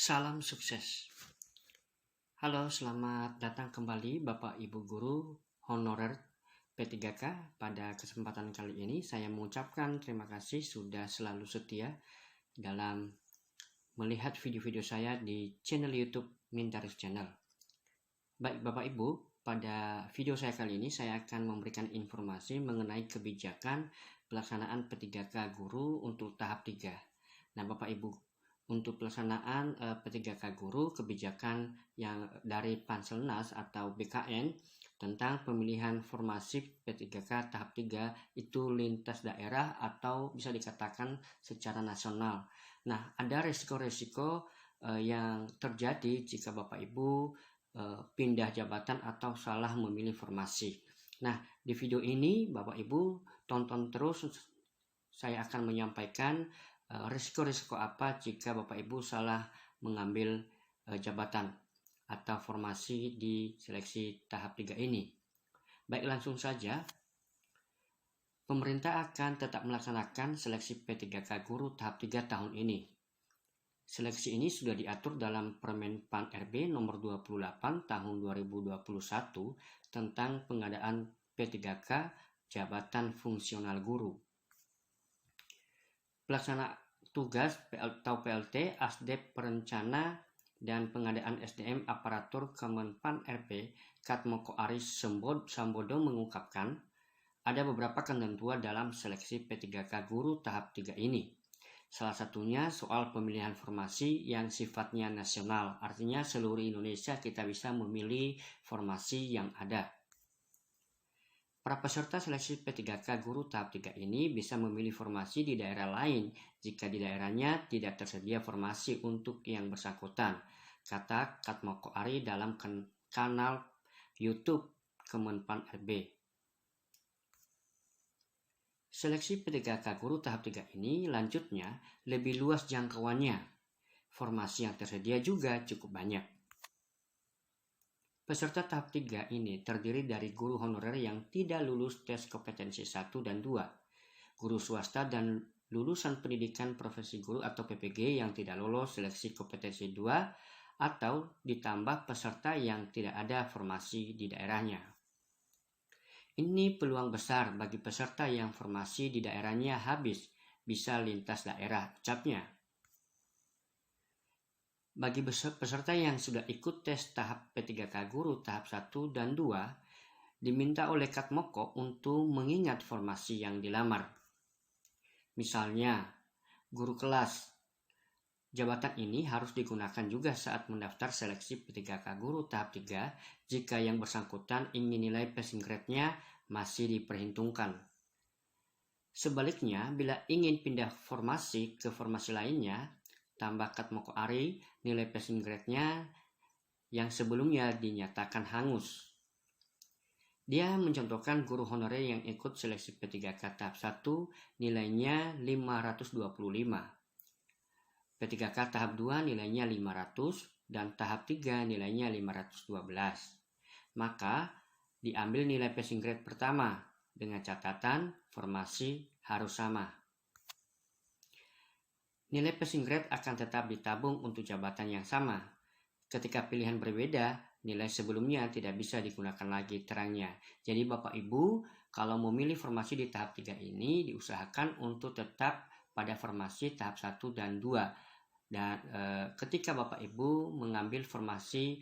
Salam sukses. Halo, selamat datang kembali Bapak Ibu Guru Honorer P3K. Pada kesempatan kali ini saya mengucapkan terima kasih sudah selalu setia dalam melihat video-video saya di channel YouTube Mintaris Channel. Baik Bapak Ibu, pada video saya kali ini saya akan memberikan informasi mengenai kebijakan pelaksanaan P3K Guru untuk tahap 3. Nah Bapak Ibu, untuk pelaksanaan P3K Guru, kebijakan yang dari Panselnas atau BKN tentang pemilihan formasi P3K tahap 3 itu lintas daerah atau bisa dikatakan secara nasional. Nah, ada resiko-resiko yang terjadi jika Bapak Ibu pindah jabatan atau salah memilih formasi. Nah, di video ini Bapak Ibu tonton terus, saya akan menyampaikan risiko-risiko apa jika Bapak Ibu salah mengambil jabatan atau formasi di seleksi tahap 3 ini. Baik, langsung saja. Pemerintah akan tetap melaksanakan seleksi P3K Guru tahap 3 tahun ini. Seleksi ini sudah diatur dalam Permen PAN RB nomor 28 tahun 2021 tentang pengadaan P3K Jabatan Fungsional Guru. Pelaksana tugas atau PLT Asdep Perencana dan Pengadaan SDM Aparatur Kemenpan RB Katmoko Aris Sambodo mengungkapkan ada beberapa ketentuan dalam seleksi P3K Guru tahap 3 ini. Salah satunya soal pemilihan formasi yang sifatnya nasional, artinya seluruh Indonesia kita bisa memilih formasi yang ada. Para peserta seleksi P3K Guru tahap 3 ini bisa memilih formasi di daerah lain jika di daerahnya tidak tersedia formasi untuk yang bersangkutan, kata Katmoko Ari dalam kanal YouTube Kemenpan RB. Seleksi P3K Guru tahap 3 ini lanjutnya lebih luas jangkauannya. Formasi yang tersedia juga cukup banyak. Peserta tahap 3 ini terdiri dari guru honorer yang tidak lulus tes kompetensi 1 dan 2, guru swasta dan lulusan pendidikan profesi guru atau PPG yang tidak lolos seleksi kompetensi 2, atau ditambah peserta yang tidak ada formasi di daerahnya. Ini peluang besar bagi peserta yang formasi di daerahnya habis, bisa lintas daerah, ucapnya. Bagi peserta yang sudah ikut tes tahap P3K Guru tahap 1 dan 2, diminta oleh Katmoko untuk mengingat formasi yang dilamar. Misalnya, guru kelas. Jabatan ini harus digunakan juga saat mendaftar seleksi P3K Guru tahap 3 jika yang bersangkutan ingin nilai passing grade-nya masih diperhitungkan. Sebaliknya, bila ingin pindah formasi ke formasi lainnya, tambah Katmoko Ari, nilai passing grade-nya yang sebelumnya dinyatakan hangus. Dia mencontohkan guru honorer yang ikut seleksi P3K tahap 1 nilainya 525. P3K tahap 2 nilainya 500 dan tahap 3 nilainya 512. Maka diambil nilai passing grade pertama dengan catatan formasi harus sama. Nilai passing grade akan tetap ditabung untuk jabatan yang sama. Ketika pilihan berbeda, nilai sebelumnya tidak bisa digunakan lagi, terangnya. Jadi Bapak Ibu, kalau memilih formasi di tahap 3 ini, diusahakan untuk tetap pada formasi tahap 1 dan 2. Dan ketika Bapak Ibu mengambil formasi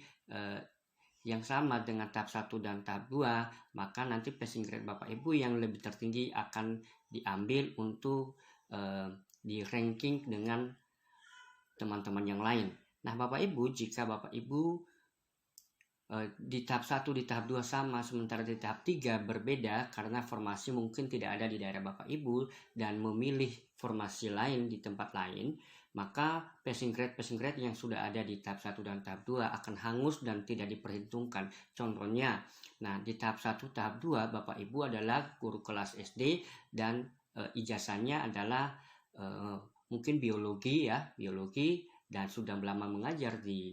yang sama dengan tahap 1 dan tahap 2, maka nanti passing grade Bapak Ibu yang lebih tertinggi akan diambil untuk di ranking dengan teman-teman yang lain. Nah Bapak Ibu, jika Bapak Ibu di tahap 1, di tahap 2 sama, sementara di tahap 3 berbeda karena formasi mungkin tidak ada di daerah Bapak Ibu dan memilih formasi lain di tempat lain, maka passing grade yang sudah ada di tahap 1 dan tahap 2 akan hangus dan tidak diperhitungkan. Contohnya, nah di tahap 1, tahap 2 Bapak Ibu adalah guru kelas SD dan ijazahnya adalah mungkin biologi dan sudah lama mengajar di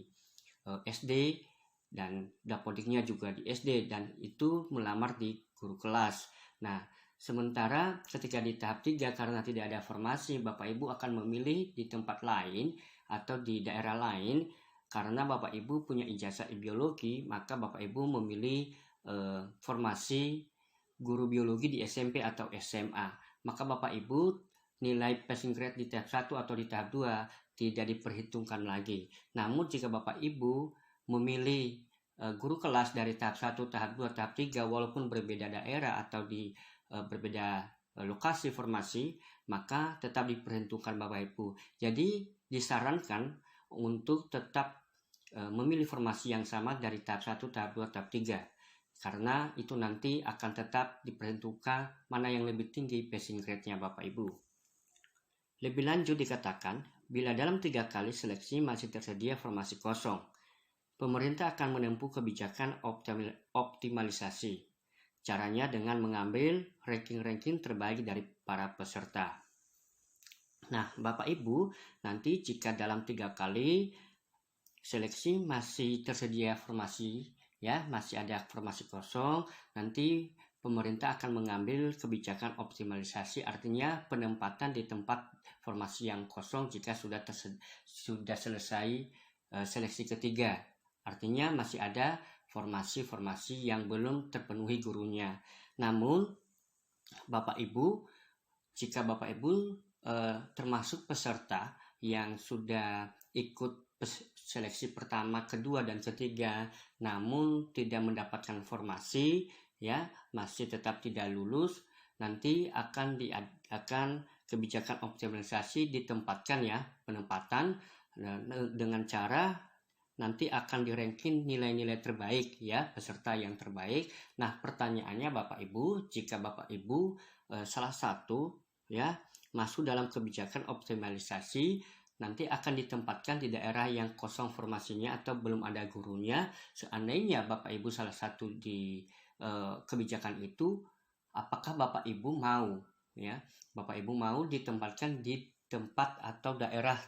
SD dan dapodiknya juga di SD dan itu melamar di guru kelas. Nah, sementara ketika di tahap 3 karena tidak ada formasi, Bapak Ibu akan memilih di tempat lain atau di daerah lain, karena Bapak Ibu punya ijazah biologi, maka Bapak Ibu memilih formasi guru biologi di SMP atau SMA. Maka Bapak Ibu nilai passing grade di tahap 1 atau di tahap 2 tidak diperhitungkan lagi. Namun jika Bapak Ibu memilih guru kelas dari tahap 1, tahap 2, tahap 3 walaupun berbeda daerah atau di berbeda lokasi formasi, maka tetap diperhitungkan Bapak Ibu. Jadi disarankan untuk tetap memilih formasi yang sama dari tahap 1, tahap 2, tahap 3. Karena itu nanti akan tetap diperhitungkan mana yang lebih tinggi passing grade-nya Bapak Ibu. Lebih lanjut dikatakan, bila dalam 3 kali seleksi masih tersedia formasi kosong, pemerintah akan menempuh kebijakan optimalisasi. Caranya dengan mengambil ranking-ranking terbaik dari para peserta. Nah, Bapak Ibu, nanti jika dalam 3 kali seleksi masih tersedia formasi, ya, masih ada formasi kosong, nanti pemerintah akan mengambil kebijakan optimalisasi, artinya penempatan di tempat formasi yang kosong jika sudah selesai seleksi ketiga. Artinya masih ada formasi-formasi yang belum terpenuhi gurunya. Namun Bapak Ibu, jika Bapak Ibu termasuk peserta yang sudah ikut seleksi pertama, kedua, dan ketiga, namun tidak mendapatkan formasi, ya, masih tetap tidak lulus, nanti akan kebijakan optimalisasi ditempatkan, ya, penempatan dengan cara nanti akan di-ranking nilai-nilai terbaik, ya, peserta yang terbaik. Nah, pertanyaannya Bapak Ibu, jika Bapak Ibu salah satu, ya, masuk dalam kebijakan optimalisasi, nanti akan ditempatkan di daerah yang kosong formasinya atau belum ada gurunya. Seandainya Bapak Ibu salah satu di kebijakan itu, apakah Bapak Ibu mau, ya, Bapak Ibu mau ditempatkan di tempat atau daerah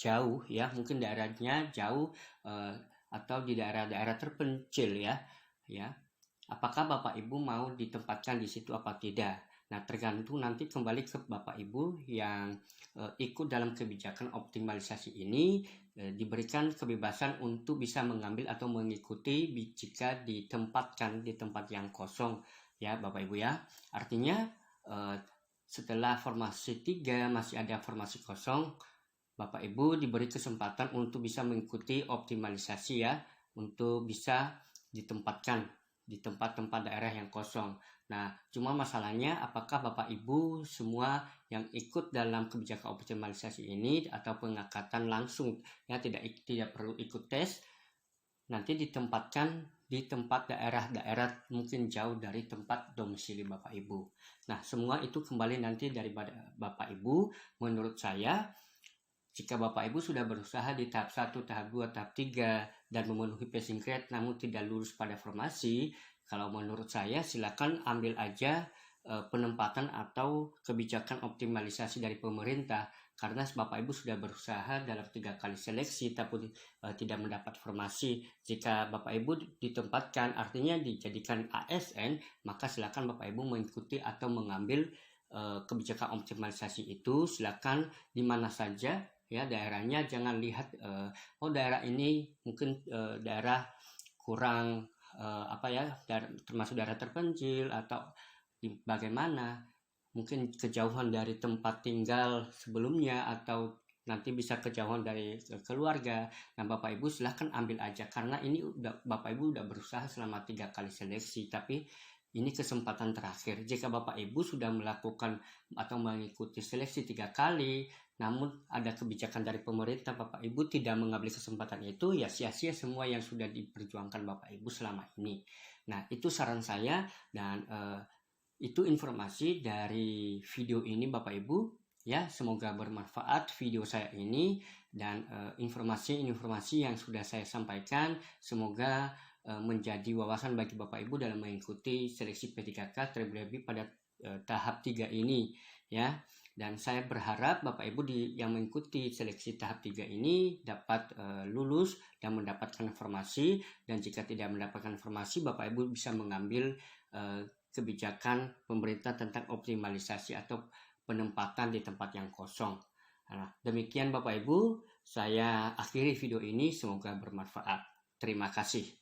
jauh, ya, mungkin daerahnya jauh atau di daerah-daerah terpencil, ya, apakah Bapak Ibu mau ditempatkan di situ apa tidak? Nah, tergantung nanti kembali ke Bapak Ibu yang ikut dalam kebijakan optimalisasi ini, diberikan kebebasan untuk bisa mengambil atau mengikuti jika ditempatkan di tempat yang kosong, ya Bapak Ibu, ya. Artinya setelah formasi 3 masih ada formasi kosong, Bapak Ibu diberi kesempatan untuk bisa mengikuti optimalisasi, ya, untuk bisa ditempatkan di tempat-tempat daerah yang kosong. Nah, cuma masalahnya apakah Bapak Ibu semua yang ikut dalam kebijakan optimalisasi ini atau pengangkatan langsung, ya, tidak perlu ikut tes, nanti ditempatkan di tempat daerah-daerah mungkin jauh dari tempat domisili Bapak Ibu. Nah, semua itu kembali nanti daripada Bapak Ibu. Menurut saya, jika Bapak Ibu sudah berusaha di tahap 1, tahap 2, tahap 3 dan memenuhi passing grade namun tidak lulus pada formasi, kalau menurut saya silakan ambil aja penempatan atau kebijakan optimalisasi dari pemerintah, karena Bapak Ibu sudah berusaha dalam 3 kali seleksi tapi tidak mendapat formasi. Jika Bapak Ibu ditempatkan, artinya dijadikan ASN, maka silakan Bapak Ibu mengikuti atau mengambil kebijakan optimalisasi itu. Silakan di mana saja, ya, daerahnya. Jangan lihat daerah ini mungkin daerah kurang termasuk daerah terpencil atau bagaimana, mungkin kejauhan dari tempat tinggal sebelumnya atau nanti bisa kejauhan dari keluarga. Nah, Bapak Ibu silahkan ambil aja, karena ini Bapak Ibu udah berusaha selama 3 kali seleksi, tapi ini kesempatan terakhir. Jika Bapak Ibu sudah melakukan atau mengikuti seleksi 3 kali, namun ada kebijakan dari pemerintah, Bapak Ibu tidak mengambil kesempatan itu, ya sia-sia semua yang sudah diperjuangkan Bapak Ibu selama ini. Nah, itu saran saya, dan itu informasi dari video ini Bapak Ibu, ya. Semoga bermanfaat video saya ini, dan informasi-informasi yang sudah saya sampaikan semoga menjadi wawasan bagi Bapak Ibu dalam mengikuti seleksi P3K terlebih pada tahap 3 ini, ya. Dan saya berharap Bapak Ibu yang mengikuti seleksi tahap 3 ini dapat lulus dan mendapatkan informasi. Dan jika tidak mendapatkan informasi, Bapak Ibu bisa mengambil kebijakan pemerintah tentang optimalisasi atau penempatan di tempat yang kosong. Nah, demikian Bapak Ibu, saya akhiri video ini, semoga bermanfaat. Terima kasih.